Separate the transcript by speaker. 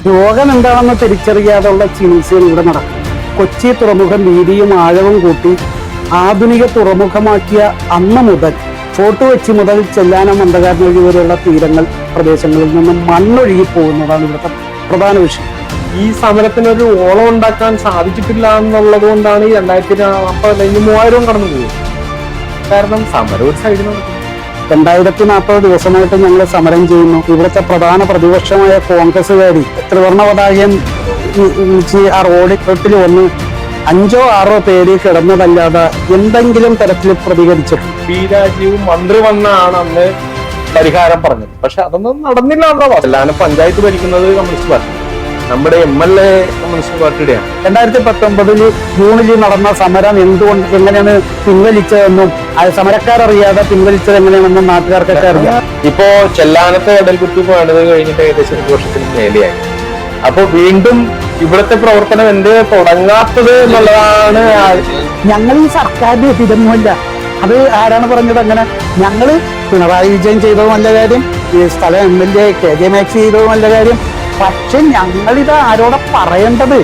Speaker 1: രോഗം എന്താണെന്ന് തിരിച്ചറിയാതുള്ള ചികിത്സയിൽ ഇവിടെ നടക്കും. കൊച്ചി തുറമുഖം വീതിയും ആഴവും കൂട്ടി ആധുനിക തുറമുഖമാക്കിയ അന്ന് മുതൽ ഫോർട്ട് കൊച്ചി മുതൽ ചെല്ലാനം മന്ദകാരനൊഴി വരെയുള്ള തീരങ്ങൾ പ്രദേശങ്ങളിൽ നിന്നും മണ്ണൊഴുകി പോകുന്നതാണ് ഇവിടുത്തെ പ്രധാന വിഷയം.
Speaker 2: ഈ സമരത്തിനൊരു ഓളം ഉണ്ടാക്കാൻ സാധിച്ചിട്ടില്ല എന്നുള്ളത് കൊണ്ടാണ് ഈ 2040 3000 കടന്നു പോകുന്നത്. കാരണം സമരം ഒരു സൈഡിൽ നടക്കും.
Speaker 1: 2040 ദിവസമായിട്ട് ഞങ്ങൾ സമരം ചെയ്യുന്നു. ഇവിടുത്തെ പ്രധാന പ്രതിപക്ഷമായ കോൺഗ്രസ്സുകാരി ത്രിവർണ്ണ പതാകയും ആ റോഡിൽ വന്ന് 5 or 6 പേര് കിടന്നതല്ലാതെ എന്തെങ്കിലും തരത്തിൽ പ്രതികരിച്ചിട്ടുണ്ട്.
Speaker 2: പി രാജീവ് മന്ത്രി വന്നാണ് അന്ന് പരിഹാരം പറഞ്ഞത്. പക്ഷെ അതൊന്നും നടന്നില്ല എന്നാ പറഞ്ഞത്. പഞ്ചായത്ത് ഭരിക്കുന്നത് കമ്മ്യൂണിസ്റ്റ് പാർട്ടി, നമ്മുടെ MLA കമ്മ്യൂണിസ്റ്റ് പാർട്ടിയുടെയാണ്.
Speaker 1: 2019 ജൂണിൽ നടന്ന സമരം എങ്ങനെയാണ് പിൻവലിച്ചതെന്നും സമരക്കാരറിയാതെ പിൻവലിച്ചത് എങ്ങനെയാണെന്നും നാട്ടുകാർക്കൊക്കെ അറിയാം.
Speaker 2: ഇപ്പോ ചെല്ലാനത്തെ കടൽക്കുത്തി പണിത് കഴിഞ്ഞിട്ട് ഏകദേശം 2 വർഷത്തിന് മേലെയായി. അപ്പൊ വീണ്ടും ഇവിടുത്തെ പ്രവർത്തനം എന്ത് തുടങ്ങാത്തത് എന്നുള്ളതാണ്.
Speaker 1: ഞങ്ങൾ ഈ സർക്കാരിന്റെ എതിരൊന്നുമല്ല. അത് ആരാണ് പറഞ്ഞത് അങ്ങനെ? ഞങ്ങള് പിണറായി വിജയൻ ചെയ്തത് നല്ല കാര്യം, ഈ സ്ഥലം MLA KJ മാക്സി ചെയ്തത് നല്ല കാര്യം. പക്ഷെ ഞങ്ങളിത് ആരോടെ പറയേണ്ടത്?